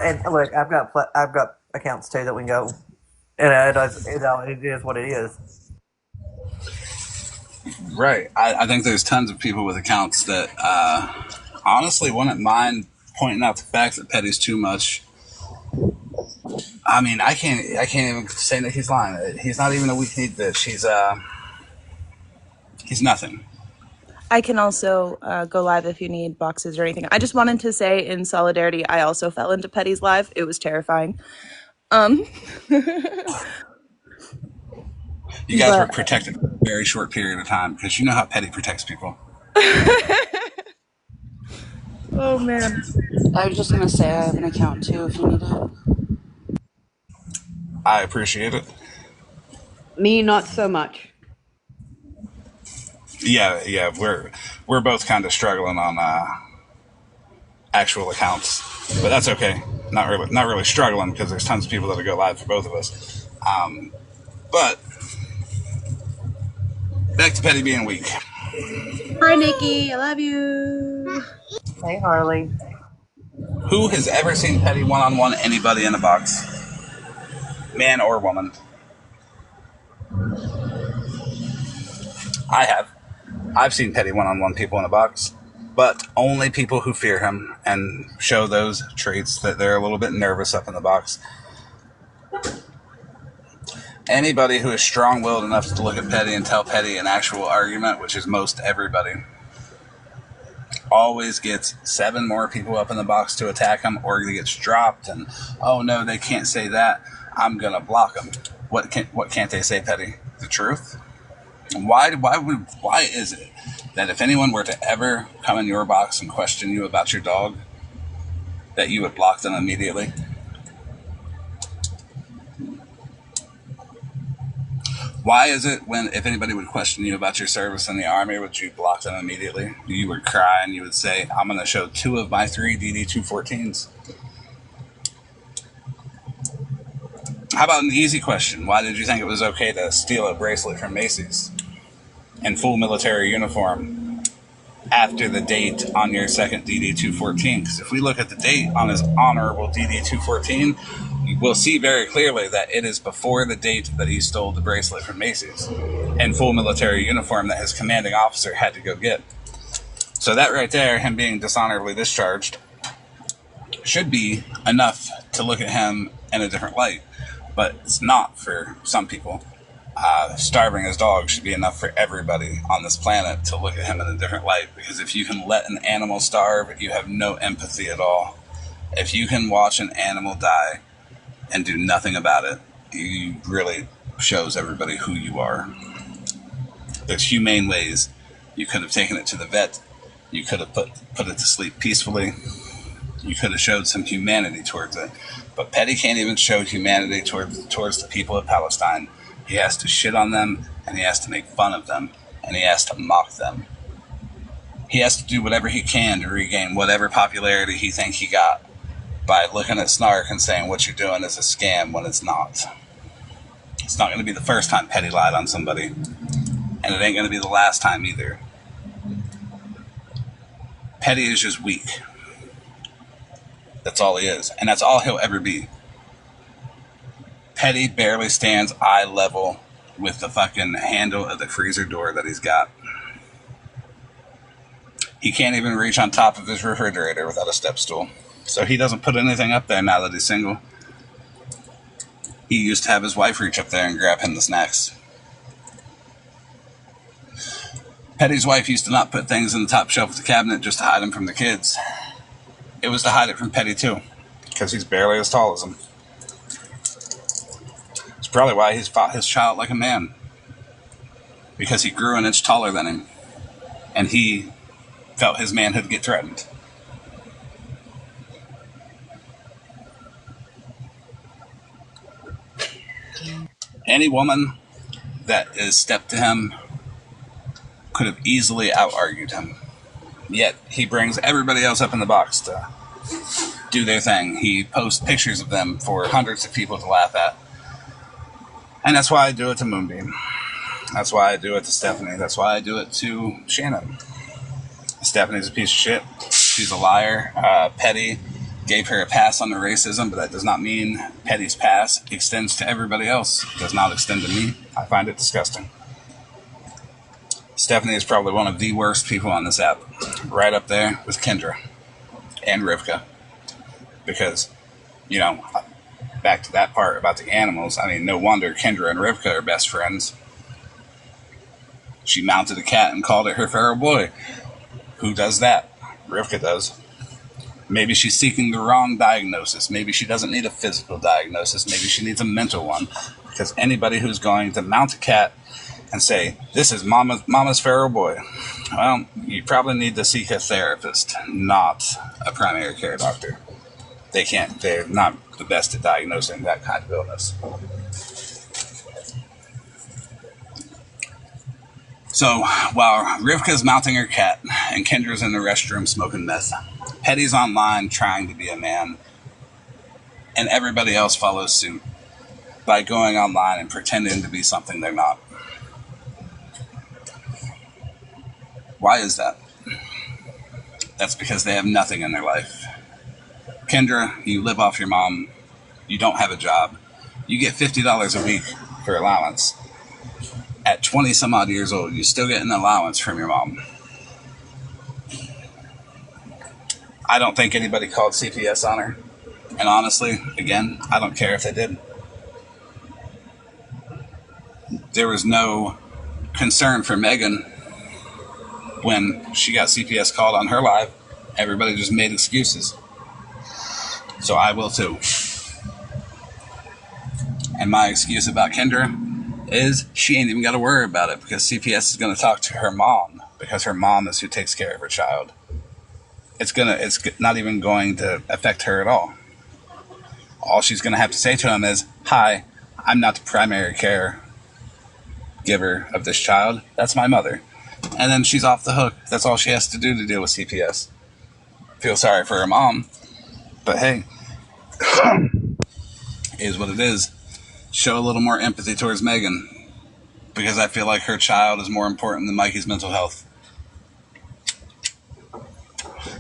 And look, I've got accounts too that we can go. It is what it is. Right. I think there's tons of people with accounts that honestly wouldn't mind pointing out the fact that Petty's too much. I mean, I can't even say that he's lying. He's not even a weak need bitch. He's nothing. I can also go live if you need boxes or anything. I just wanted to say, in solidarity, I also fell into Petty's live. It was terrifying. Um, You guys were but protected for a very short period of time because you know how Petty protects people. oh man, I was just gonna say I have an account too if you need it. I appreciate it. Me, not so much. Yeah, yeah, we're both kind of struggling on actual accounts, but that's okay. Not really struggling because there's tons of people that'll go live for both of us. But back to Petty being weak. Hi, Nikki. I love you. Hey, Harley. Who has ever seen Petty one on one anybody in a box, man or woman? I have. I've seen Petty one on one people in a box, but only people who fear him and show those traits that they're a little bit nervous up in the box. Anybody who is strong willed enough to look at Petty and tell Petty an actual argument, which is most everybody, always gets 7 more people up in the box to attack him, or he gets dropped, and oh no, they can't say that. I'm gonna block them. What can't they say, Petty? The truth? Why is it that if anyone were to ever come in your box and question you about your dog, that you would block them immediately? Why is it if anybody would question you about your service in the Army, would you block them immediately? You would cry and you would say, I'm going to show 2 of my 3 DD-214s. How about an easy question? Why did you think it was okay to steal a bracelet from Macy's in full military uniform after the date on your second DD-214? Because if we look at the date on his honorable DD-214, we'll see very clearly that it is before the date that he stole the bracelet from Macy's in full military uniform that his commanding officer had to go get. So that right there, him being dishonorably discharged, should be enough to look at him in a different light. But it's not for some people. Starving his dog should be enough for everybody on this planet to look at him in a different light. Because if you can let an animal starve, you have no empathy at all. If you can watch an animal die and do nothing about it, you really shows everybody who you are. There's humane ways. You could have taken it to the vet. You could have put it to sleep peacefully. You could have showed some humanity towards it. But Petty can't even show humanity towards the people of Palestine. He has to shit on them, and he has to make fun of them, and he has to mock them. He has to do whatever he can to regain whatever popularity he thinks he got by looking at Snark and saying what you're doing is a scam when it's not. It's not going to be the first time Petty lied on somebody, and it ain't going to be the last time either. Petty is just weak. That's all he is, and that's all he'll ever be. Petty barely stands eye level with the fucking handle of the freezer door that he's got. He can't even reach on top of his refrigerator without a step stool. So he doesn't put anything up there now that he's single. He used to have his wife reach up there and grab him the snacks. Petty's wife used to not put things in the top shelf of the cabinet just to hide him from the kids. It was to hide it from Petty too, because he's barely as tall as him. It's probably why he's fought his child like a man, because he grew an inch taller than him, and he felt his manhood get threatened. Any woman that is stepped to him could have easily out-argued him. Yet he brings everybody else up in the box to do their thing. He posts pictures of them for hundreds of people to laugh at. And that's why I do it to Moonbeam. That's why I do it to Stephanie. That's why I do it to Shannon. Stephanie's a piece of shit. She's a liar. Petty gave her a pass on the racism, but that does not mean Petty's pass extends to everybody else. It does not extend to me. I find it disgusting. Stephanie is probably one of the worst people on this app, right up there with Kendra and Rivka. Because, you know, back to that part about the animals, I mean, no wonder Kendra and Rivka are best friends. She mounted a cat and called it her feral boy. Who does that? Rivka does. Maybe she's seeking the wrong diagnosis. Maybe she doesn't need a physical diagnosis. Maybe she needs a mental one. Because anybody who's going to mount a cat and say, this is mama's feral boy, well, you probably need to seek a therapist, not a primary care doctor. They're not the best at diagnosing that kind of illness. So, while Rivka's mounting her cat and Kendra's in the restroom smoking meth, Petty's online trying to be a man, and everybody else follows suit by going online and pretending to be something they're not. Why is that? That's because they have nothing in their life. Kendra, you live off your mom. You don't have a job. You get $50 a week for allowance. At 20 some odd years old, you still get an allowance from your mom. I don't think anybody called CPS on her. And honestly, again, I don't care if they did. There was no concern for Megan when she got CPS called on her live. Everybody just made excuses. So I will too. And my excuse about Kendra is she ain't even got to worry about it because CPS is going to talk to her mom because her mom is who takes care of her child. It's not even going to affect her at all. All she's going to have to say to him is, hi, I'm not the primary care giver of this child. That's my mother. And then she's off the hook. That's all she has to do to deal with CPS. Feel sorry for her mom. But hey, is what it is. Show a little more empathy towards Megan because I feel like her child is more important than Mikey's mental health.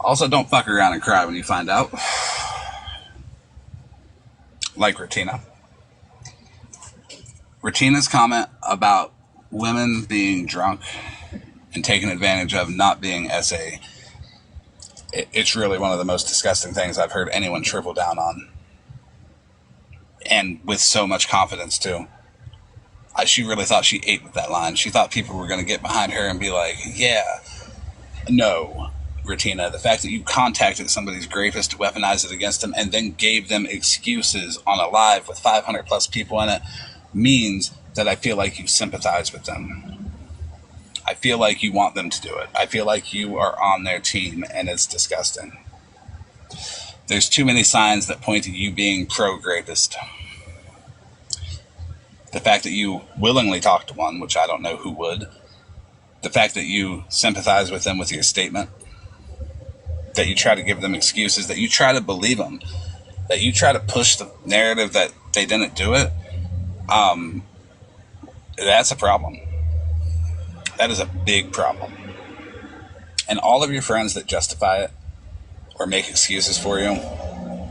Also, don't fuck around and cry when you find out. Like Ratina. Ratina's comment about women being drunk and taken advantage of not being SA, it's really one of the most disgusting things I've heard anyone triple down on. And with so much confidence, too. She really thought she ate with that line. She thought people were going to get behind her and be like, yeah, no, Ratina, the fact that you contacted somebody's gravest, weaponized it against them, and then gave them excuses on a live with 500 plus people in it means that I feel like you sympathize with them. I feel like you want them to do it. I feel like you are on their team, and it's disgusting. There's too many signs that point to you being pro-grapist. The fact that you willingly talk to one, which I don't know who would. The fact that you sympathize with them with your statement. That you try to give them excuses. That you try to believe them. That you try to push the narrative that they didn't do it. That's a problem. That is a big problem. And all of your friends that justify it, or make excuses for you,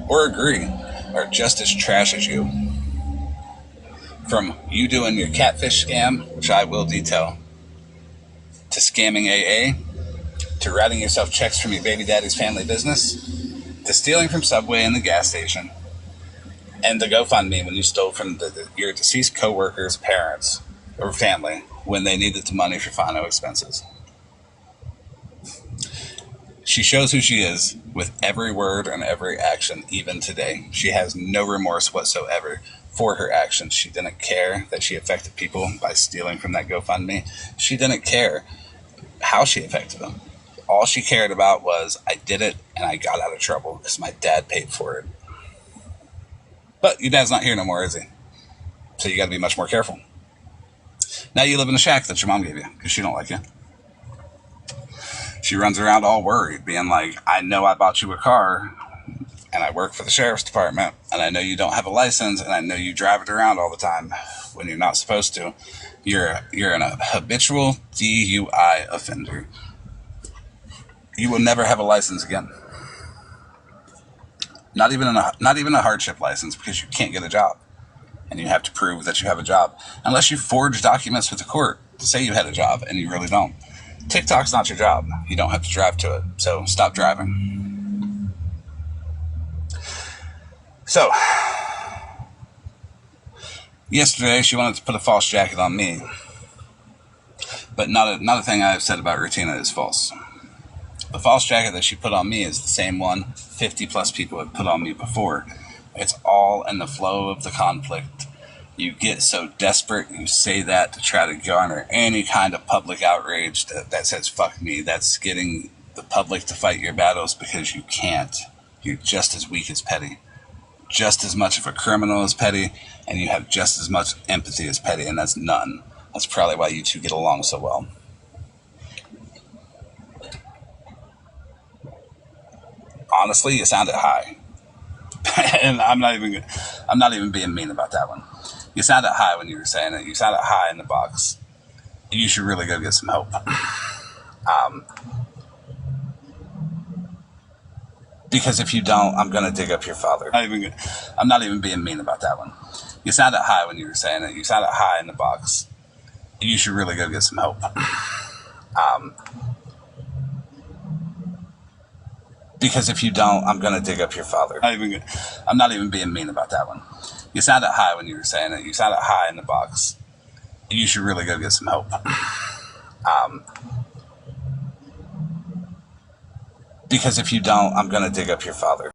or agree, are just as trash as you. From you doing your catfish scam, which I will detail, to scamming AA, to writing yourself checks from your baby daddy's family business, to stealing from Subway and the gas station, and the GoFundMe when you stole from your deceased co-workers' parents or family when they needed the money for final expenses. She shows who she is with every word and every action, even today. She has no remorse whatsoever for her actions. She didn't care that she affected people by stealing from that GoFundMe. She didn't care how she affected them. All she cared about was, I did it and I got out of trouble because my dad paid for it. But your dad's not here no more, is he? So you got to be much more careful. Now you live in a shack that your mom gave you because she don't like you. She runs around all worried, being like, I know I bought you a car, and I work for the sheriff's department, and I know you don't have a license, and I know you drive it around all the time when you're not supposed to. You're an habitual DUI offender. You will never have a license again. Not even a hardship license, because you can't get a job, and you have to prove that you have a job unless you forge documents with the court to say you had a job, and you really don't. TikTok's not your job. You don't have to drive to it, so stop driving. So, yesterday she wanted to put a false jacket on me, but not a thing I've said about Rutina is false. The false jacket that she put on me is the same one 50 plus people have put on me before. It's all in the flow of the conflict. You get so desperate, you say that to try to garner any kind of public outrage that says, fuck me. That's getting the public to fight your battles because you can't. You're just as weak as Petty. Just as much of a criminal as Petty, and you have just as much empathy as Petty, and that's none. That's probably why you two get along so well. Honestly, you sounded high. And I'm not even being mean about that one. You sounded high when you were saying it. You sounded high in the box. You should really go get some help. Because if you don't, I'm going to dig up your father. I'm not even being mean about that one. You sounded high when you were saying it. You sounded high in the box. You should really go get some help. Because if you don't, I'm going to dig up your father. I'm not even being mean about that one. You sounded high when you were saying it. You sounded high in the box. You should really go get some help. Because if you don't, I'm going to dig up your father.